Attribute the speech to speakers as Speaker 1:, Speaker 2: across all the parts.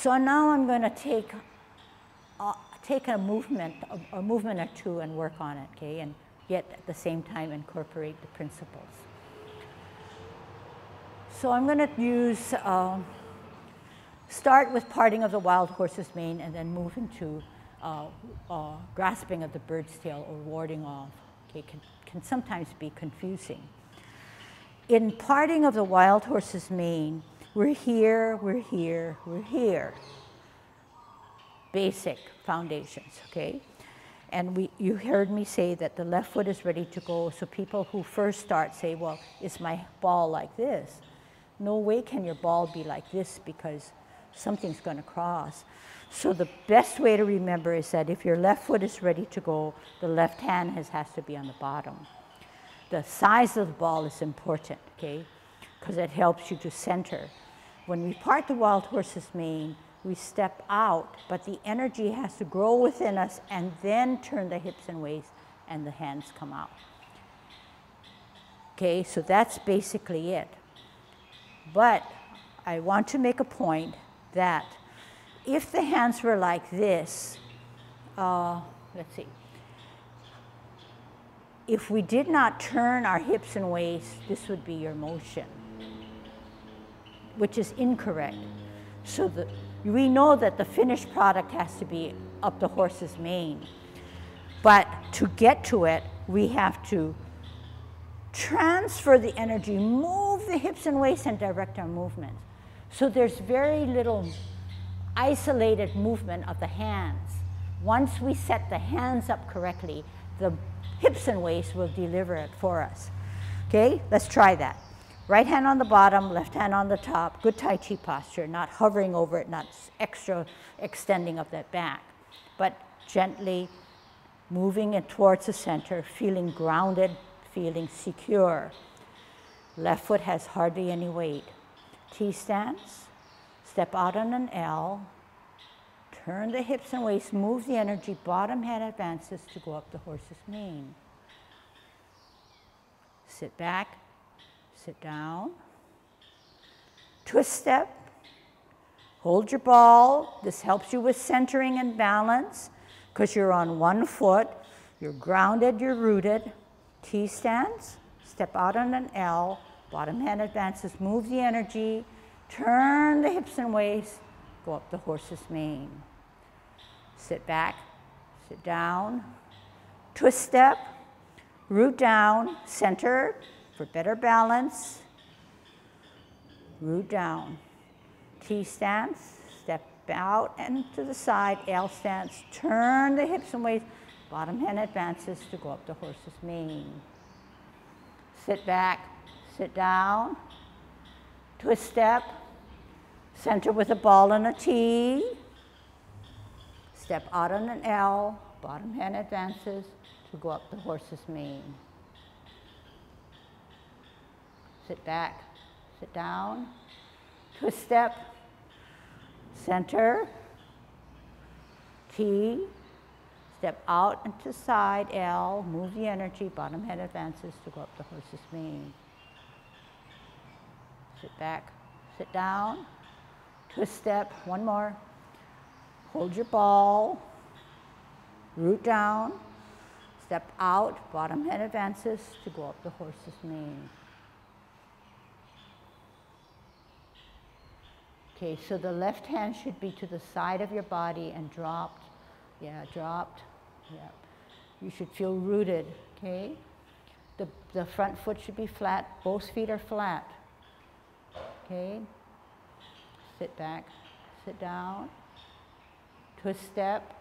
Speaker 1: So now I'm going to take a movement or two and work on it, okay, and yet at the same time incorporate the principles. So I'm going to use, start with parting of the wild horse's mane and then move into grasping of the bird's tail or warding off. Okay, can sometimes be confusing. In parting of the wild horse's mane, we're here, we're here, we're here. Basic foundations, okay? And you heard me say that the left foot is ready to go, so people who first start say, well, is my ball like this? No way can your ball be like this because something's going to cross. So the best way to remember is that if your left foot is ready to go, the left hand has to be on the bottom. The size of the ball is important, okay, because it helps you to center. When we part the wild horse's mane, we step out, but the energy has to grow within us and then turn the hips and waist and the hands come out. Okay, so that's basically it. But I want to make a point that if the hands were like this, let's see, if we did not turn our hips and waist, this would be your motion, which is incorrect. So we know that the finished product has to be up the horse's mane. But to get to it, we have to transfer the energy, move the hips and waist, and direct our movements. So there's very little isolated movement of the hands. Once we set the hands up correctly, the hips and waist will deliver it for us. Okay, let's try that. Right hand on the bottom, left hand on the top. Good Tai Chi posture, not hovering over it, not extra extending of that back, but gently moving it towards the center, feeling grounded, feeling secure. Left foot has hardly any weight. T-stance, step out on an L, turn the hips and waist, move the energy, bottom hand advances to go up the horse's mane. Sit back, sit down, twist step, hold your ball. This helps you with centering and balance because you're on one foot, you're grounded, you're rooted. T-stance, step out on an L, bottom hand advances, move the energy, turn the hips and waist, go up the horse's mane. Sit back, sit down, twist step, root down, center for better balance, root down. T-stance, step out and to the side, L stance, turn the hips and waist, bottom hand advances to go up the horse's mane. Sit back, sit down, twist step, center with a ball and a T, step out on an L, bottom hand advances to go up the horse's mane. Sit back, sit down, twist step, center, T, step out and to side, L, move the energy, bottom head advances to go up the horse's mane. Sit back, sit down, twist step, one more. Hold your ball, root down, step out, bottom head advances to go up the horse's mane. Okay, so the left hand should be to the side of your body and dropped. Yeah, dropped. Yeah. You should feel rooted, okay? The front foot should be flat. Both feet are flat. Okay? Sit back, sit down. Twist step.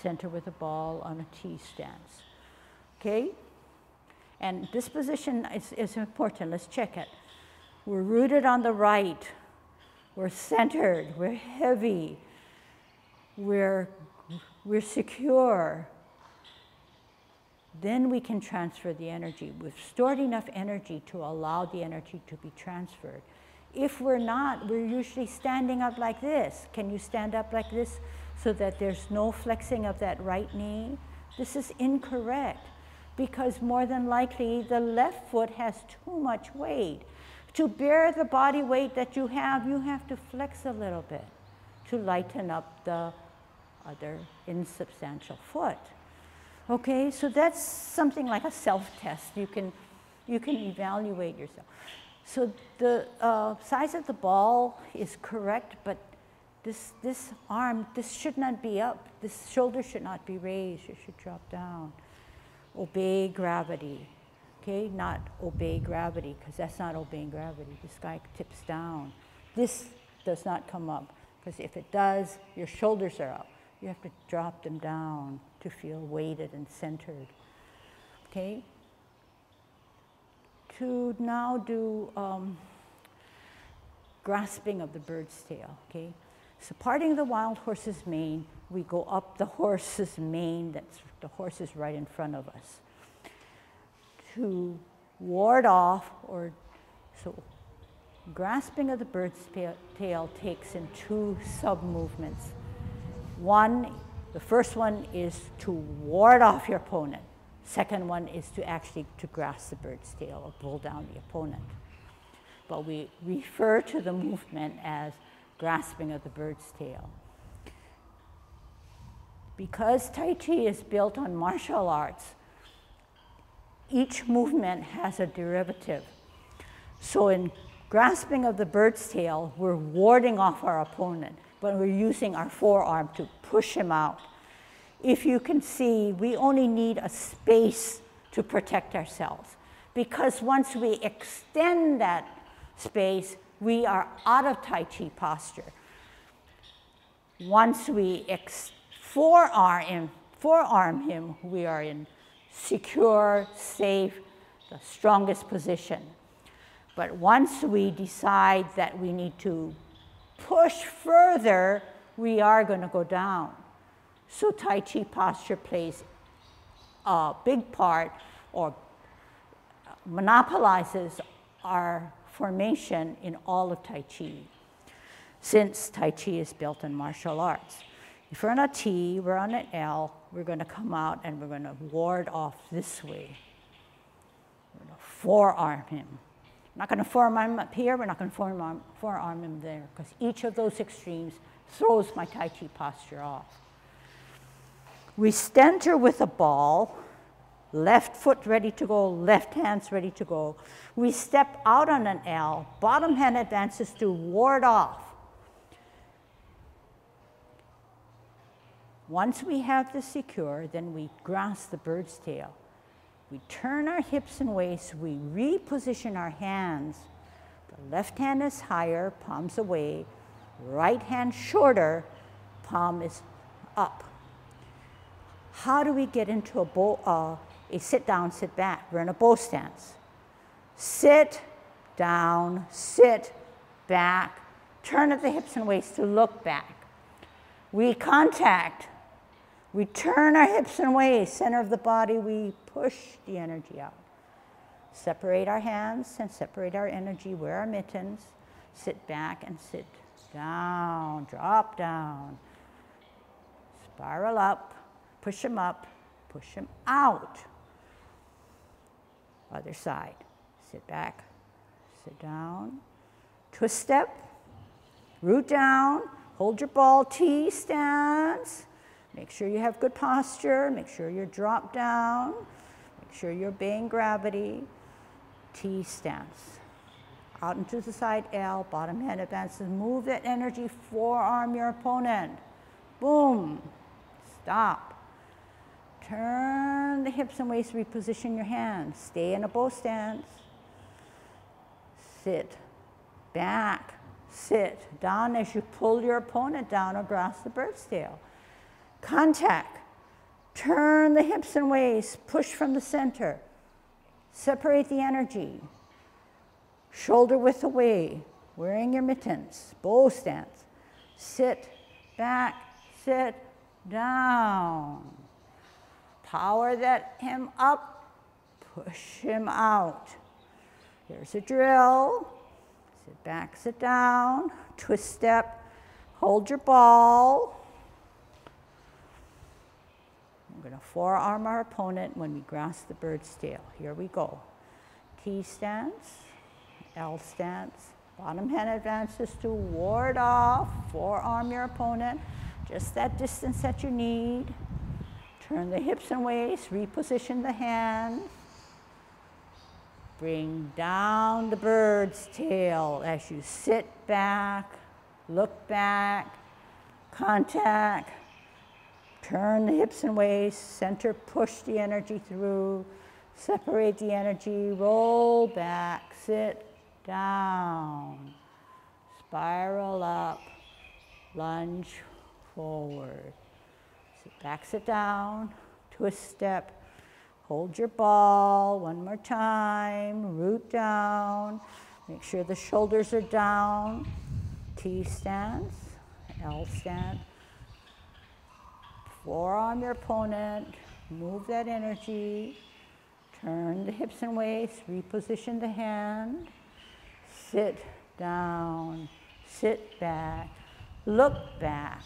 Speaker 1: Center with a ball on a T stance. Okay? And this position is important. Let's check it. We're rooted on the right. We're centered. We're heavy. We're secure. Then we can transfer the energy. We've stored enough energy to allow the energy to be transferred. If we're not, we're usually standing up like this. Can you stand up like this so that there's no flexing of that right knee? This is incorrect because more than likely the left foot has too much weight To bear the body weight that you have to flex a little bit to lighten up the other insubstantial foot. Okay, so that's something like a self-test. You can evaluate yourself. So the size of the ball is correct, but this arm, this should not be up. This shoulder should not be raised. It should drop down. Obey gravity. Okay, not obey gravity, because that's not obeying gravity. This guy tips down. This does not come up, because if it does, your shoulders are up. You have to drop them down to feel weighted and centered. Okay? To now do grasping of the bird's tail. Okay? So parting the wild horse's mane, we go up the horse's mane, the horse is right in front of us. To ward off, or so grasping of the bird's tail takes in two sub-movements. The first one is to ward off your opponent. Second one is to actually to grasp the bird's tail or pull down the opponent. But we refer to the movement as grasping of the bird's tail. Because Tai Chi is built on martial arts, each movement has a derivative. So in grasping of the bird's tail, we're warding off our opponent, but we're using our forearm to push him out. If you can see, we only need a space to protect ourselves, because once we extend that space, we are out of Tai Chi posture. Once we forearm him, we are in secure, safe, the strongest position. But once we decide that we need to push further, we are going to go down. So Tai Chi posture plays a big part, or monopolizes our formation in all of Tai Chi, since Tai Chi is built on martial arts. If we're on a T, we're on an L, we're going to come out and we're going to ward off this way. We're going to forearm him. We're not going to forearm him up here, we're not going to forearm him there, because each of those extremes throws my Tai Chi posture off. We center with a ball, left foot ready to go, left hand's ready to go. We step out on an L, bottom hand advances to ward off. Once we have this secure, then we grasp the bird's tail. We turn our hips and waist, we reposition our hands. The left hand is higher, palms away. Right hand shorter, palm is up. How do we get into a sit down, sit back? We're in a bow stance. Sit down, sit back, turn at the hips and waist to look back. We contact. We turn our hips and waist, center of the body, we push the energy out. Separate our hands and separate our energy, wear our mittens, sit back and sit down, drop down. Spiral up, push them out. Other side, sit back, sit down. Twist step, root down, hold your ball, T stance. Make sure you have good posture, make sure you're dropped down, make sure you're obeying gravity. T stance. Out into the side L, bottom hand advances, move that energy, forearm your opponent. Boom, stop. Turn the hips and waist, reposition your hands. Stay in a bow stance. Sit, back, sit, down as you pull your opponent down or grasp the bird's tail. Contact, turn the hips and waist, push from the center, separate the energy, shoulder width away, wearing your mittens, bow stance, sit, back, sit, down. Power that him up, push him out. Here's a drill, sit back, sit down, twist step, hold your ball. We're going to forearm our opponent when we grasp the bird's tail. Here we go. T stance, L stance. Bottom hand advances to ward off, forearm your opponent, just that distance that you need. Turn the hips and waist, reposition the hands. Bring down the bird's tail as you sit back, look back, contact. Turn the hips and waist, center, push the energy through, separate the energy, roll back, sit down, spiral up, lunge forward. Sit back, sit down, twist step, hold your ball, one more time, root down, make sure the shoulders are down, T stance, L stance, forearm your opponent, move that energy, turn the hips and waist, reposition the hand, sit down, sit back, look back,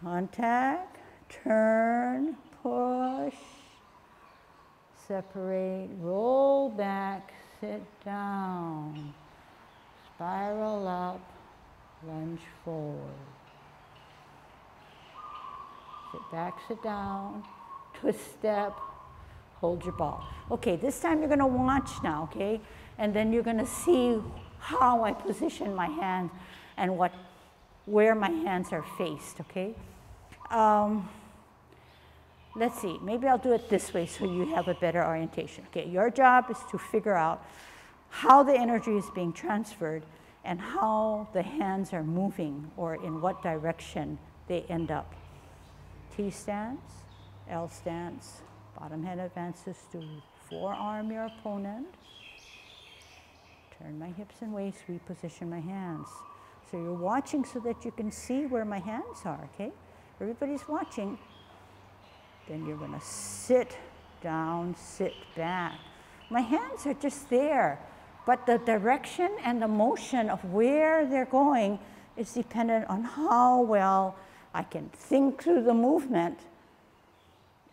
Speaker 1: contact, turn, push, separate, roll back, sit down, spiral up, lunge forward. Sit back, sit down, twist step, hold your ball. Okay, this time you're gonna watch now, okay? And then you're gonna see how I position my hands and where my hands are faced, okay? Let's see, maybe I'll do it this way so you have a better orientation. Okay, your job is to figure out how the energy is being transferred and how the hands are moving or in what direction they end up. T stance, L stance, bottom hand advances to forearm your opponent. Turn my hips and waist, reposition my hands. So you're watching so that you can see where my hands are, okay? Everybody's watching. Then you're gonna sit down, sit back. My hands are just there, but the direction and the motion of where they're going is dependent on how well I can think through the movement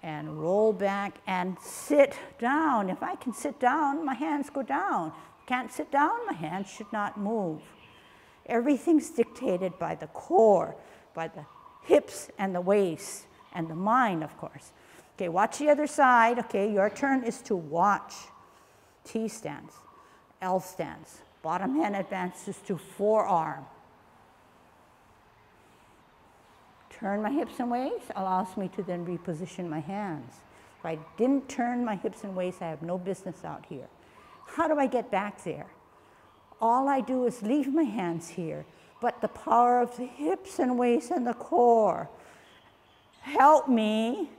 Speaker 1: and roll back and sit down. If I can sit down, my hands go down. Can't sit down, my hands should not move. Everything's dictated by the core, by the hips and the waist, and the mind, of course. Okay, watch the other side. Okay, your turn is to watch. T stance, L stance. Bottom hand advances to forearm. Turn my hips and waist allows me to then reposition my hands. If I didn't turn my hips and waist, I have no business out here. How do I get back there? All I do is leave my hands here, but the power of the hips and waist and the core help me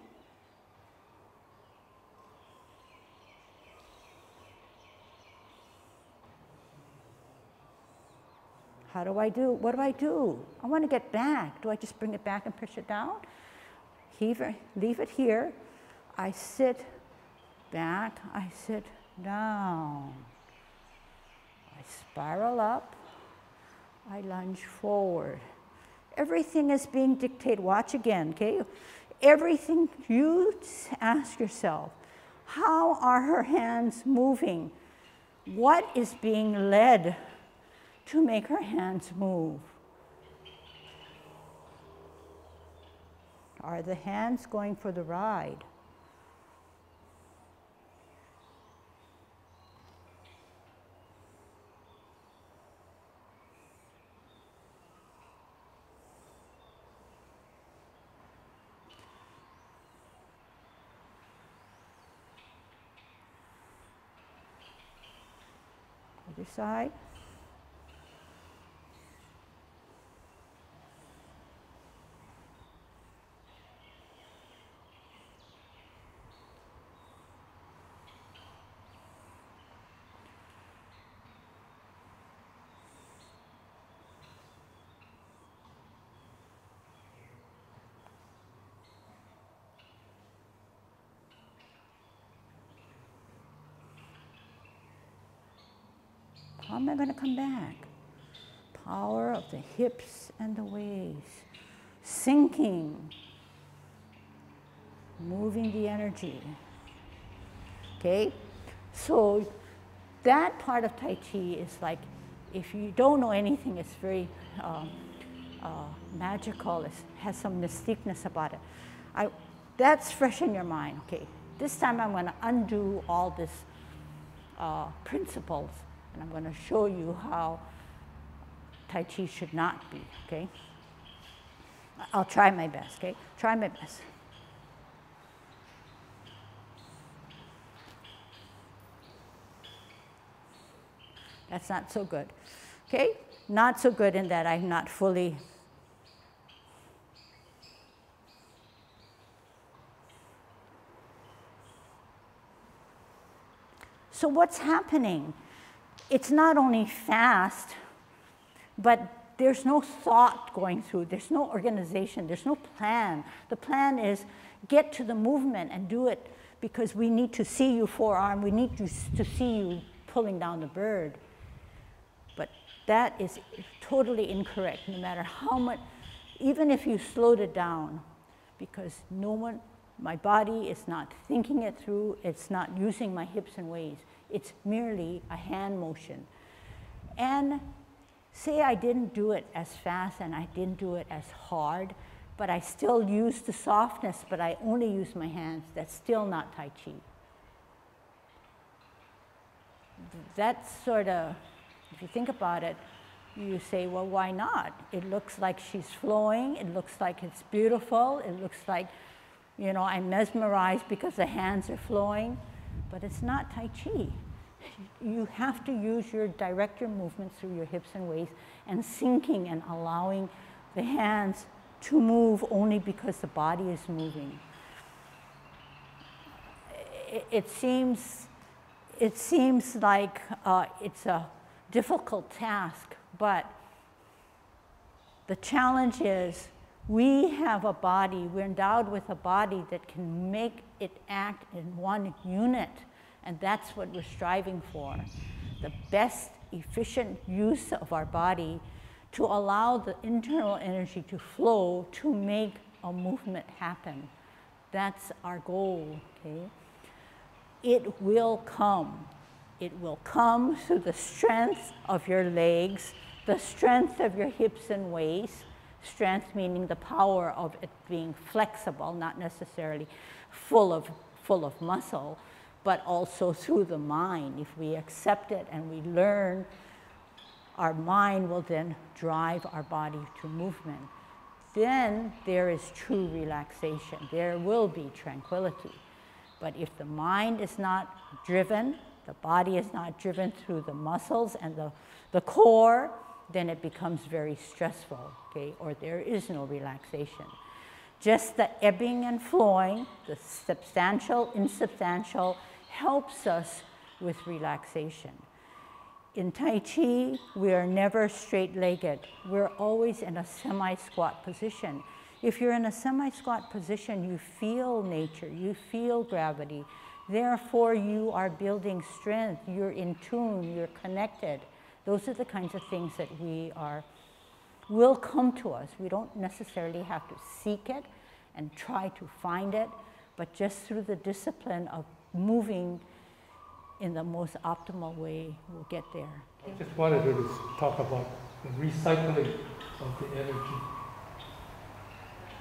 Speaker 1: how do I do? What do I do? I want to get back. Do I just bring it back and push it down? Leave it here. I sit back, I sit down. I spiral up, I lunge forward. Everything is being dictated. Watch again, okay? Everything, you ask yourself, how are her hands moving? What is being led to make her hands move? Are the hands going for the ride? Other side. How am I going to come back? Power of the hips and the waist. Sinking. Moving the energy. Okay? So that part of Tai Chi is like, if you don't know anything, it's very magical. It has some mystiqueness about it. That's fresh in your mind. Okay, this time I'm going to undo all these principles, and I'm going to show you how Tai Chi should not be. Okay, I'll try my best. Okay, try my best. That's not so good. Okay, not so good in that I'm not fully. So what's happening? It's not only fast, but there's no thought going through. There's no organization. There's no plan. The plan is get to the movement and do it because we need to see you forearm. We need to see you pulling down the bird. But that is totally incorrect, no matter how much, even if you slowed it down, because my body is not thinking it through, it's not using my hips and waist, it's merely a hand motion. And say I didn't do it as fast and I didn't do it as hard, but I still use the softness, but I only use my hands, that's still not Tai Chi. That's sort of, if you think about it, you say, well, why not? It looks like she's flowing. It looks like it's beautiful. It looks like, you know, I'm mesmerized because the hands are flowing. But it's not Tai Chi. You have to direct your movements through your hips and waist and sinking and allowing the hands to move only because the body is moving. It seems like it's a difficult task, but the challenge is we have a body, we're endowed with a body that can make it act in one unit, and that's what we're striving for. The best efficient use of our body to allow the internal energy to flow to make a movement happen. That's our goal, okay? It will come. It will come through the strength of your legs, the strength of your hips and waist, strength meaning the power of it being flexible, not necessarily full of muscle, but also through the mind. If we accept it and we learn, our mind will then drive our body to movement. Then there is true relaxation. There will be tranquility. But if the mind is not driven, the body is not driven through the muscles and the core, then it becomes very stressful, okay? Or there is no relaxation. Just the ebbing and flowing, the substantial, insubstantial, helps us with relaxation. In Tai Chi, we are never straight-legged. We're always in a semi-squat position. If you're in a semi-squat position, you feel nature, you feel gravity. Therefore, you are building strength, you're in tune, you're connected. Those are the kinds of things that will come to us. We don't necessarily have to seek it and try to find it, but just through the discipline of moving in the most optimal way, we'll get there.
Speaker 2: I just wanted to talk about the recycling of the energy.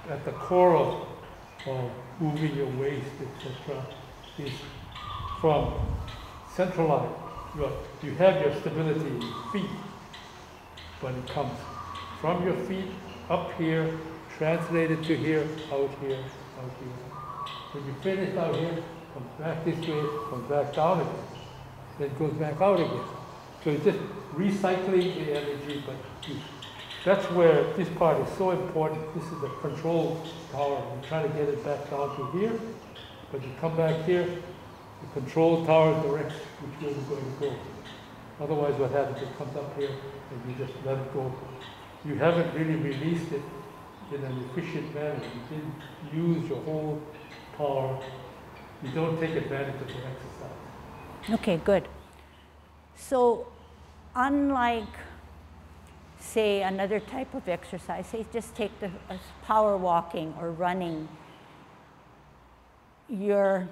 Speaker 2: At the core of moving your waist, etc., is from centralized. You have your stability in your feet, but it comes from your feet up here, translated to here, out here, out here. When you finish out here, comes back this way, comes back down again, then goes back out again. So it's just recycling the energy, but that's where this part is so important. This is the control tower. You try to get it back down to here, but you come back here, the control tower directs which way you're going to go. Otherwise what happens, it comes up here and you just let it go. You haven't really released it in an efficient manner. You didn't use your whole power. You don't take advantage of the exercise.
Speaker 1: Okay, good. So unlike, say, another type of exercise, say just take the power walking or running, your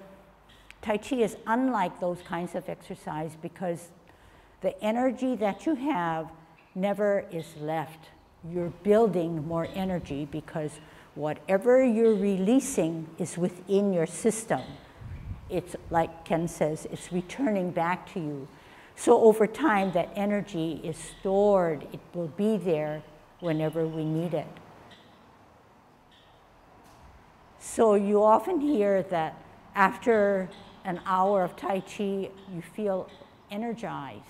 Speaker 1: Tai Chi is unlike those kinds of exercise because The energy that you have never is left. You're building more energy because whatever you're releasing is within your system. It's like Ken says, it's returning back to you. So over time, that energy is stored. It will be there whenever we need it. So you often hear that after an hour of Tai Chi, you feel energized.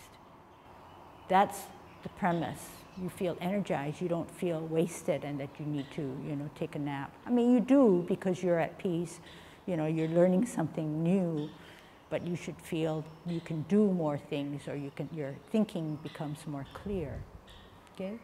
Speaker 1: That's the premise. You feel energized. You don't feel wasted and that you need to, take a nap. I mean, you do because you're at peace. You're learning something new, but you should feel you can do more things, or your thinking becomes more clear. Okay.